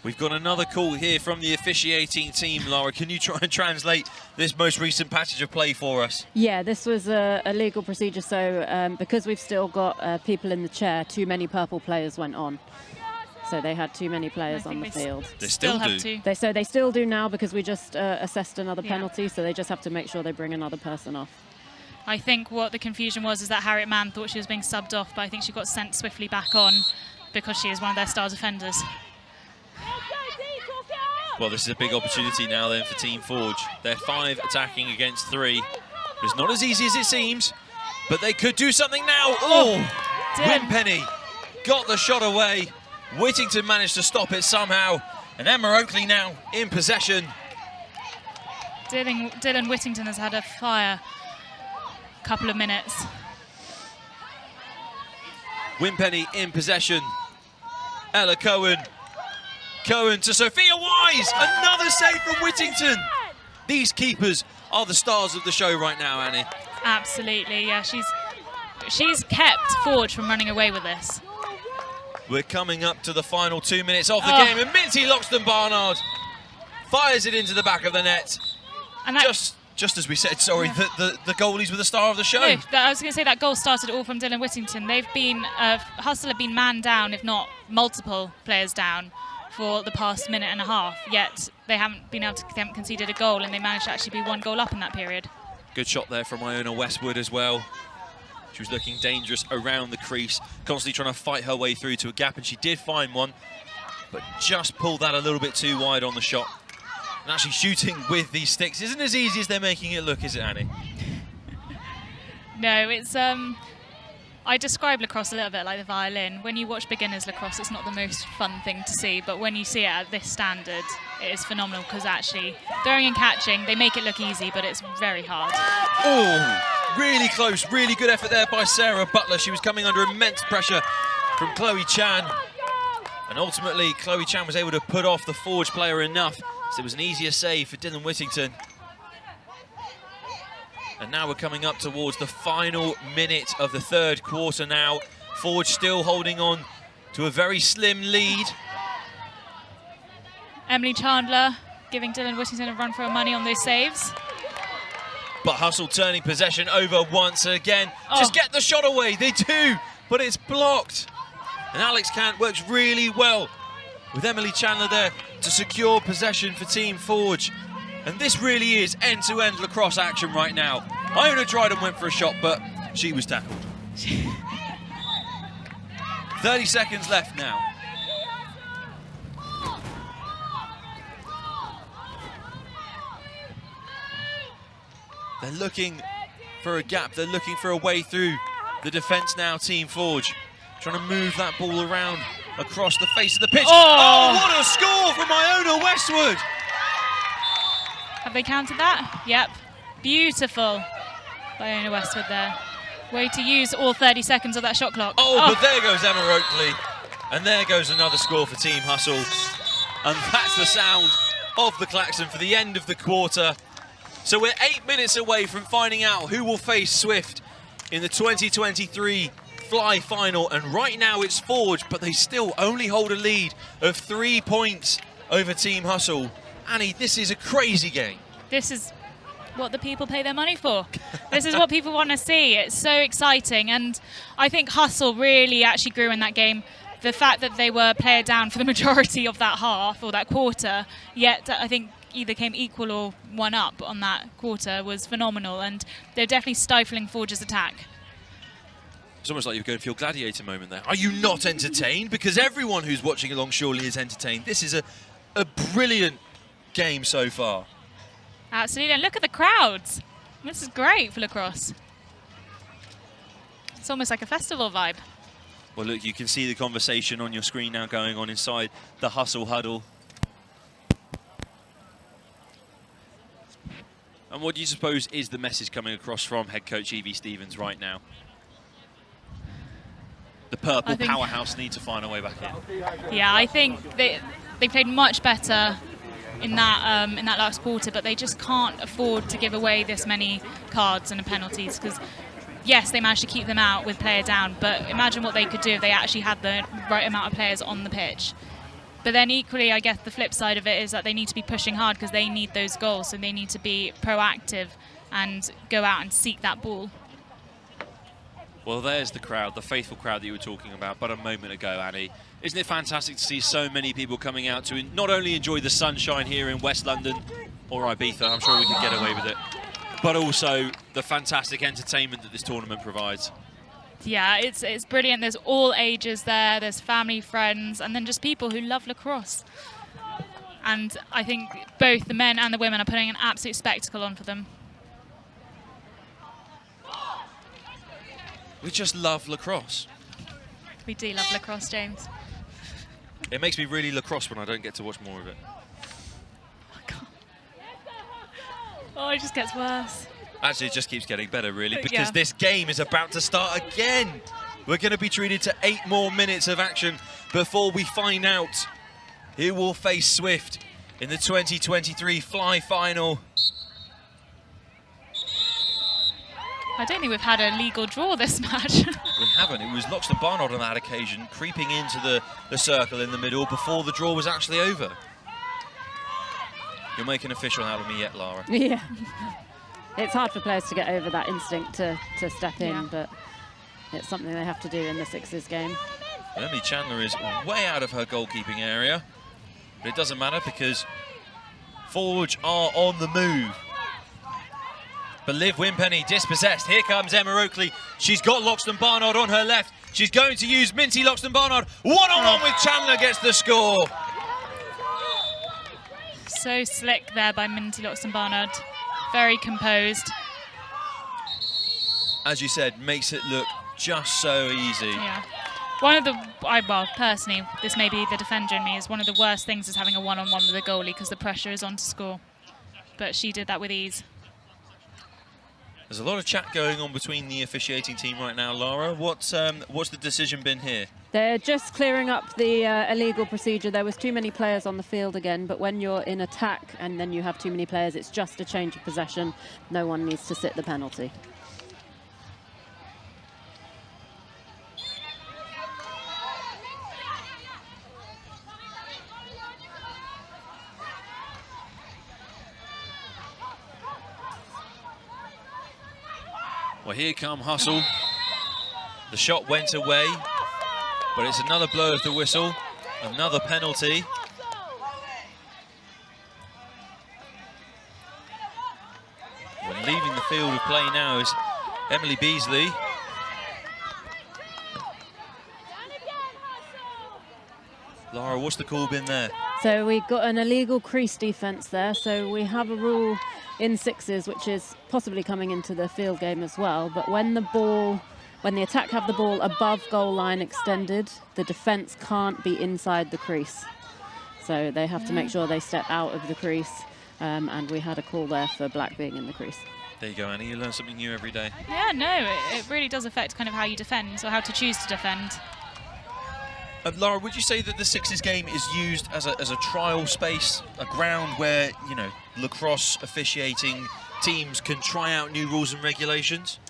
We've got another call here from the officiating team. Laura, can you try and translate this most recent passage of play for us? Yeah, this was a legal procedure. So because we've still got people in the chair, too many purple players went on. So they had too many players on the field. They still do. So they still do now because we just assessed another penalty. So they just have to make sure they bring another person off. I think what the confusion was is that Harriet Mann thought she was being subbed off, but I think she got sent swiftly back on because she is one of their star defenders. Well, this is a big opportunity now then for Team Forge. They're 5 attacking against 3. It's not as easy as it seems, but they could do something now. Oh, Winpenny got the shot away. Whittington managed to stop it somehow. And Emma Oakley now in possession. Dylan Whittington has had a fire couple of minutes. Winpenny in possession. Ella Cohen. Cohen to Sophia Wise. Another save from Whittington. These keepers are the stars of the show right now, Annie. Absolutely, yeah. She's she's kept Forge from running away with this. We're coming up to the final 2 minutes of the game, and Minty Loxton-Barnard fires it into the back of the net. And that, just as we said, sorry, the goalies were the star of the show. no, I was going to say that goal started all from Dylan Whittington. They've been, Hustle have been man down, if not multiple players down, for the past minute and a half, yet they haven't conceded a goal, and they managed to actually be 1 goal up in that period. Good shot there from Iona Westwood as well. She was looking dangerous around the crease, constantly trying to fight her way through to a gap, and she did find one, but just pulled that a little bit too wide on the shot. And actually shooting with these sticks isn't as easy as they're making it look, is it, Annie? No, it's I describe lacrosse a little bit like the violin. When you watch beginners lacrosse, it's not the most fun thing to see, but when you see it at this standard, it is phenomenal, because actually throwing and catching, they make it look easy, but it's very hard. Oh, really close, really good effort there by Sarah Butler. She was coming under immense pressure from Chloe Chan, and ultimately Chloe Chan was able to put off the Forge player enough, so it was an easier save for Dylan Whittington. And now we're coming up towards the final minute of the 3rd quarter now. Forge still holding on to a very slim lead. Emily Chandler giving Dylan Whittington a run for her money on those saves. But Hustle turning possession over once again. Just get the shot away, they do, but it's blocked. And Alex Kant works really well with Emily Chandler there to secure possession for Team Forge. And this really is end-to-end lacrosse action right now. Iona Dryden went for a shot, but she was tackled. 30 seconds left now. They're looking for a gap. They're looking for a way through the defence now, Team Forge. Trying to move that ball around across the face of the pitch. Oh, what a score from Iona Westwood! Have they counted that? Yep. Beautiful by Iona Westwood there. Way to use all 30 seconds of that shot clock. But there goes Emma Oakley. And there goes another score for Team Hustle. And that's the sound of the klaxon for the end of the quarter. So we're 8 minutes away from finding out who will face Swift in the 2023 Fly Final. And right now it's Forge, but they still only hold a lead of 3 points over Team Hustle. Annie, this is a crazy game. This is what the people pay their money for. This is what people want to see. It's so exciting, and I think Hustle really actually grew in that game. The fact that they were player down for the majority of that half or that quarter, yet I think either came equal or 1 up on that quarter, was phenomenal, and they're definitely stifling Forge's attack. It's almost like you're going for your gladiator moment there. Are you not entertained? Because everyone who's watching along surely is entertained. This is a brilliant game so far. Absolutely, and look at the crowds. This is great for lacrosse. It's almost like a festival vibe. Well, look, you can see the conversation on your screen now going on inside the Hustle huddle. And what do you suppose is the message coming across from head coach Evie Stevens right now? The purple powerhouse need to find a way back in. Yeah, I think they played much better in that last quarter, but they just can't afford to give away this many cards and penalties, because yes, they managed to keep them out with player down, but imagine what they could do if they actually had the right amount of players on the pitch. But then equally, I guess the flip side of it is that they need to be pushing hard, because they need those goals, so they need to be proactive and go out and seek that ball. Well, there's the crowd, the faithful crowd that you were talking about but a moment ago, Annie. Isn't it fantastic to see so many people coming out to not only enjoy the sunshine here in West London or Ibiza, I'm sure we could get away with it, but also the fantastic entertainment that this tournament provides. Yeah, it's brilliant. There's all ages there, there's family, friends, and then just people who love lacrosse. And I think both the men and the women are putting an absolute spectacle on for them. We just love lacrosse. We do love lacrosse, James. It makes me really lacrosse when I don't get to watch more of it. Oh, God. Oh, it just gets worse. Actually, it just keeps getting better, really, because this game is about to start again. We're going to be treated to 8 more minutes of action before we find out who will face Swift in the 2023 Fly Final. I don't think we've had a legal draw this match. We haven't. It was Loxton Barnard on that occasion, creeping into the circle in the middle before the draw was actually over. You're making official out of me yet, Lara. Yeah. It's hard for players to get over that instinct to step in, Yeah. but it's something they have to do in the Sixers game. Emily Chandler is way out of her goalkeeping area, but it doesn't matter because Forge are on the move. But Liv Wimpenny dispossessed. Here comes Emma Oakley. She's got Loxton Barnard on her left. She's going to use Minty Loxton Barnard. One-on-one with Chandler gets the score. So slick there by Minty Loxton Barnard. Very composed. As you said, makes it look just so easy. Yeah. One of the, well, personally, this may be the defender in me, is one of the worst things is having a one-on-one with a goalie because the pressure is on to score. But she did that with ease. There's a lot of chat going on between the officiating team right now, Lara. What's the decision been here? They're just clearing up the illegal procedure. There was too many players on the field again, but when you're in attack and then you have too many players, it's just a change of possession. No one needs to sit the penalty. Well, here come Hustle. The shot went away, but it's another blow of the whistle, another penalty. Well, leaving the field of play now is Emily Beasley. Lara, what's the call been there? So we got an illegal crease defence there. So we have a rule in Sixes, which is possibly coming into the field game as well. But when the attack have the ball above goal line extended, the defence can't be inside the crease. So they have to make sure they step out of the crease. And we had a call there for black being in the crease. There you go, Annie. You learn something new every day. Yeah, no, it really does affect kind of how you defend, or how to choose to defend. Lara, would you say that the Sixes game is used as a trial space, a ground where, you know, lacrosse officiating teams can try out new rules and regulations?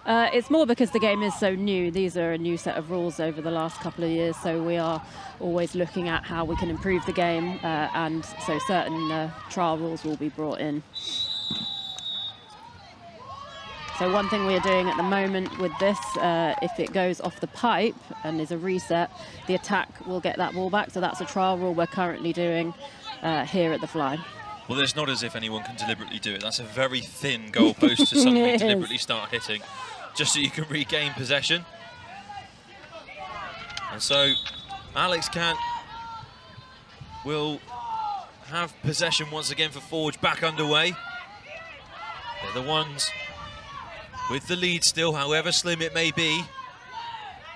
It's more because the game is so new. These are a new set of rules over the last couple of years, so we are always looking at how we can improve the game, and so certain trial rules will be brought in. So one thing we are doing at the moment with this, if it goes off the pipe and is a reset, the attack will get that ball back. So that's a trial rule we're currently doing here at the Fly. Well, it's not as if anyone can deliberately do it. That's a very thin goalpost to suddenly deliberately start hitting, just so you can regain possession. And so Alex Kant will have possession once again for Forge, back underway. They're the ones with the lead still, however slim it may be.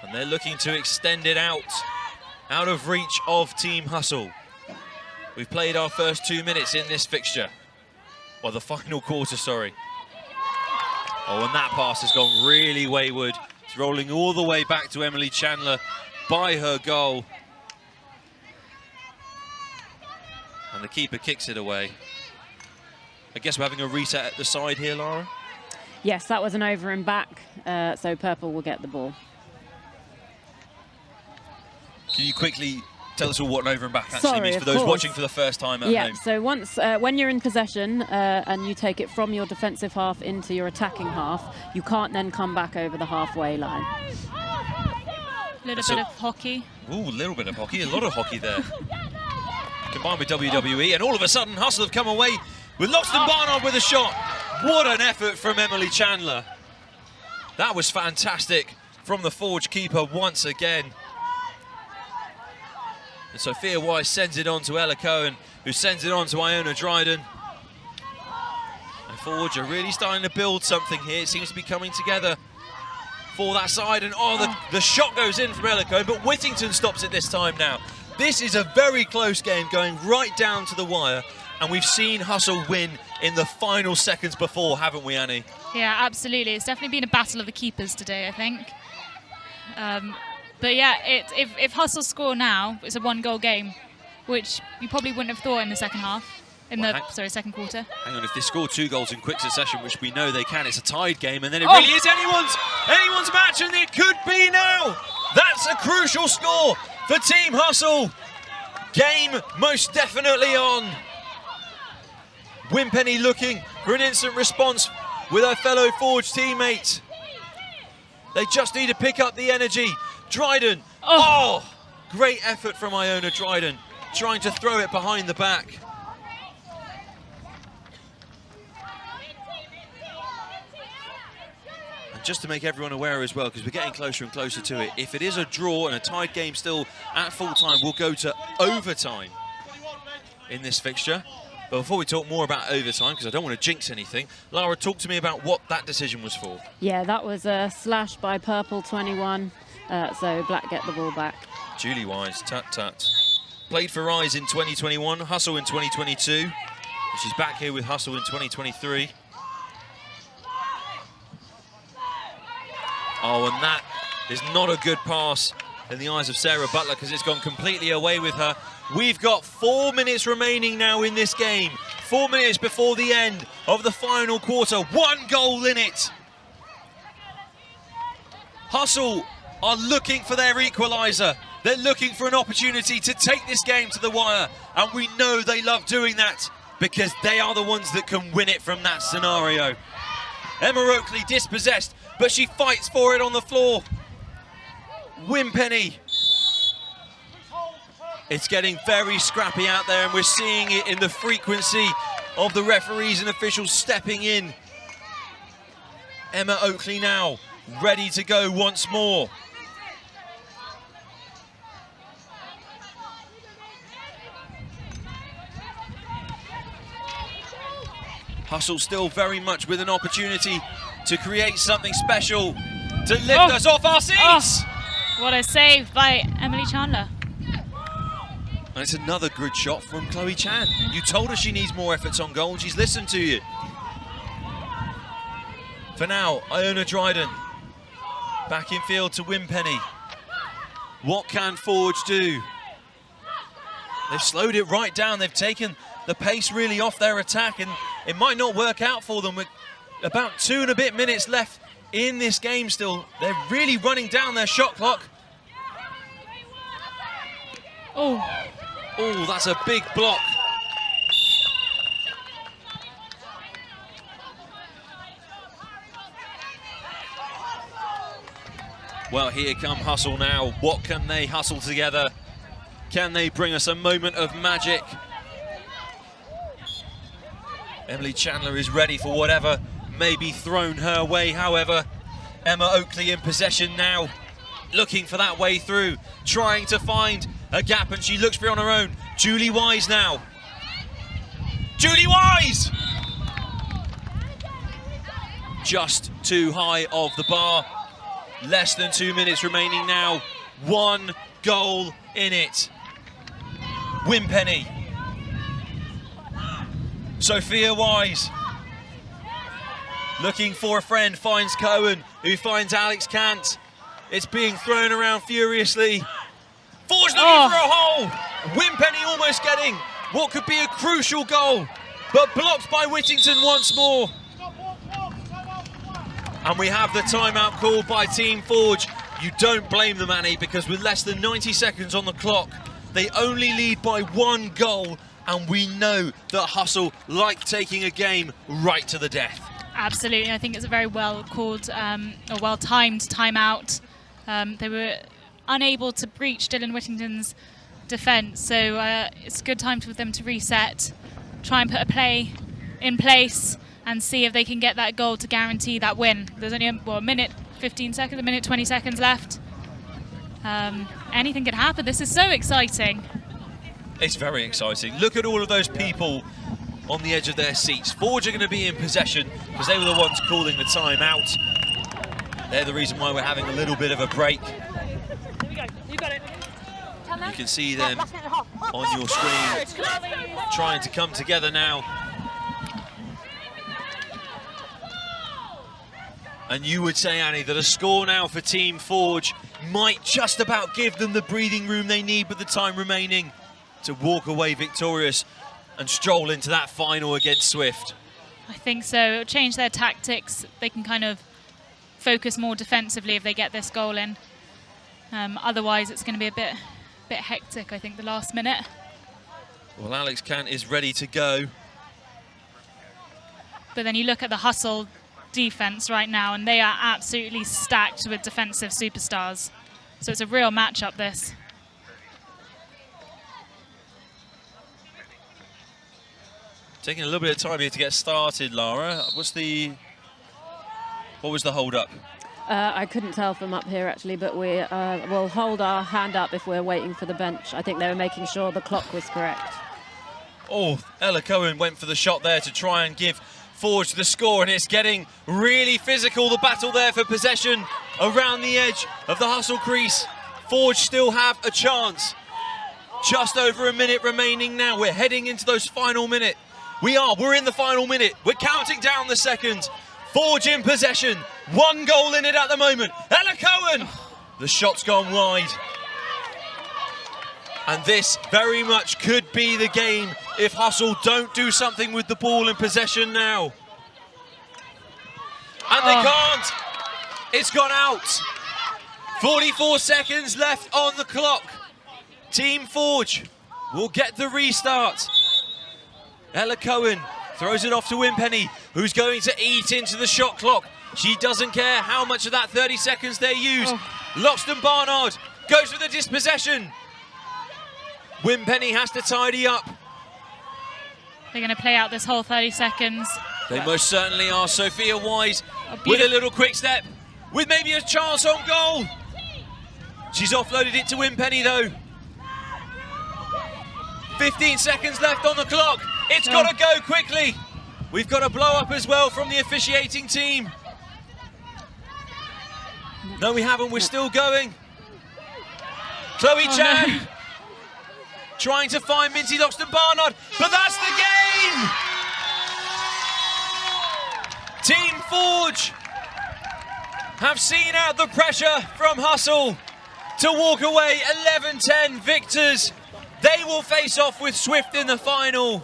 And they're looking to extend it out of reach of Team Hustle. We've played our first 2 minutes in this fixture. Well, the final quarter, sorry. Oh, and that pass has gone really wayward. It's rolling all the way back to Emily Chandler by her goal. And the keeper kicks it away. I guess we're having a reset at the side here, Lara? Yes, that was an over and back, so Purple will get the ball. Can you quickly tell us all what an over and back actually means for those watching for the first time at home? Yeah, so once, when you're in possession and you take it from your defensive half into your attacking half, you can't then come back over the halfway line. A little bit of hockey. Ooh, a little bit of hockey, a lot of hockey there. Combined with WWE, and all of a sudden Hustle have come away with Loxton Barnard with a shot. What an effort from Emily Chandler. That was fantastic from the Forge keeper once again. And Sophia Weiss sends it on to Ella Cohen, who sends it on to Iona Dryden. And Forge are really starting to build something here. It seems to be coming together for that side. And the shot goes in from Ella Cohen, but Whittington stops it this time now. This is a very close game going right down to the wire. And we've seen Hustle win in the final seconds before, haven't we, Annie? Yeah, absolutely. It's definitely been a battle of the keepers today, I think. But yeah, if Hustle score now, it's a one-goal game, which you probably wouldn't have thought in the second half. in the second quarter. Hang on, if they score 2 goals in quick succession, which we know they can, it's a tied game, and then it really is anyone's match, and it could be now. That's a crucial score for Team Hustle. Game most definitely on. Winpenny looking for an instant response with her fellow Forge teammate. They just need to pick up the energy. Dryden. Oh, great effort from Iona Dryden, trying to throw it behind the back. And just to make everyone aware as well, because we're getting closer and closer to it, if it is a draw and a tied game still at full time, we'll go to overtime in this fixture. But before we talk more about overtime, because I don't want to jinx anything, Lara, talk to me about what that decision was for. Yeah, that was a slash by Purple 21, so Black get the ball back. Julie Wise, tut. Played for Rise in 2021, Hustle in 2022. She's back here with Hustle in 2023. Oh, and that is not a good pass in the eyes of Sarah Butler, because it's gone completely away with her. We've got 4 minutes remaining now in this game. 4 minutes before the end of the final quarter. 1 goal in it. Hustle are looking for their equaliser. They're looking for an opportunity to take this game to the wire. And we know they love doing that, because they are the ones that can win it from that scenario. Emma Oakley dispossessed, but she fights for it on the floor. Winpenny. It's getting very scrappy out there, and we're seeing it in the frequency of the referees and officials stepping in. Emma Oakley now ready to go once more. Hustle still very much with an opportunity to create something special, to lift us off our seats. What a save by Emily Chandler. And it's another good shot from Chloe Chan. You told her she needs more efforts on goal, and she's listened to you. For now, Iona Dryden. Back in field to Winpenny. What can Forge do? They've slowed it right down. They've taken the pace really off their attack, and it might not work out for them with about 2 and a bit minutes left in this game still. They're really running down their shot clock. Oh, that's a big block. Well, here come Hustle now. What can they hustle together? Can they bring us a moment of magic? Emily Chandler is ready for whatever may be thrown her way. However, Emma Oakley in possession now, looking for that way through, trying to find a gap, and she looks for it on her own. Julie Wise now. Julie Wise! Just too high of the bar. Less than 2 minutes remaining now. 1 goal in it. Winpenny. Sophia Wise. Looking for a friend, finds Cohen, who finds Alex Kant. It's being thrown around furiously. Forge looking for a hole. Winpenny almost getting what could be a crucial goal, but blocked by Whittington once more. And we have the timeout called by Team Forge. You don't blame them, Annie, because with less than 90 seconds on the clock, they only lead by 1 goal, and we know that Hustle like taking a game right to the death. Absolutely, I think it's a very well called or well timed timeout. They were unable to breach Dylan Whittington's defence, so it's a good time for them to reset, try and put a play in place and see if they can get that goal to guarantee that win. There's only a minute 15 seconds, a minute 20 seconds left. Anything could happen. This is so exciting. It's very exciting. Look at all of those people on the edge of their seats. Forge are going to be in possession because they were the ones calling the timeout. They're the reason why we're having a little bit of a break. Here we go. You got it. You can see them on your screen trying to come together now. And you would say, Annie, that a score now for Team Forge might just about give them the breathing room they need with the time remaining to walk away victorious. and stroll into that final against Swift? I think so. It'll change their tactics. They can kind of focus more defensively if they get this goal in. Otherwise, it's going to be a bit hectic, I think, the last minute. Well, Alex Cant is ready to go. But then you look at the Hustle defense right now, and they are absolutely stacked with defensive superstars. So it's a real matchup, this. Taking a little bit of time here to get started, Lara. What was the hold up? I couldn't tell from up here, actually, but we will hold our hand up if we're waiting for the bench. I think they were making sure the clock was correct. Oh, Ella Cohen went for the shot there to try and give Forge the score, and it's getting really physical, the battle there for possession around the edge of the Hustle crease. Forge still have a chance. Just over a minute remaining now. We're heading into those final minute. We're in the final minute. We're counting down the seconds. Forge in possession. 1 goal in it at the moment. Ella Cohen! The shot's gone wide. And this very much could be the game if Hustle don't do something with the ball in possession now. And they can't. It's gone out. 44 seconds left on the clock. Team Forge will get the restart. Ella Cohen throws it off to Wimpenny, who's going to eat into the shot clock. She doesn't care how much of that 30 seconds they use. Loxton Barnard goes for the dispossession. Wimpenny has to tidy up. They're going to play out this whole 30 seconds. They most certainly are. Sophia Wise with a little quick step, with maybe a chance on goal. She's offloaded it to Wimpenny though. 15 seconds left on the clock. It's got to go quickly. We've got a blow up as well from the officiating team. No, we haven't. We're still going. Chloe Chan trying to find Minty Loxton Barnard, but that's the game. Team Forge have seen out the pressure from Hustle to walk away 11-10 victors. They will face off with Swift in the final.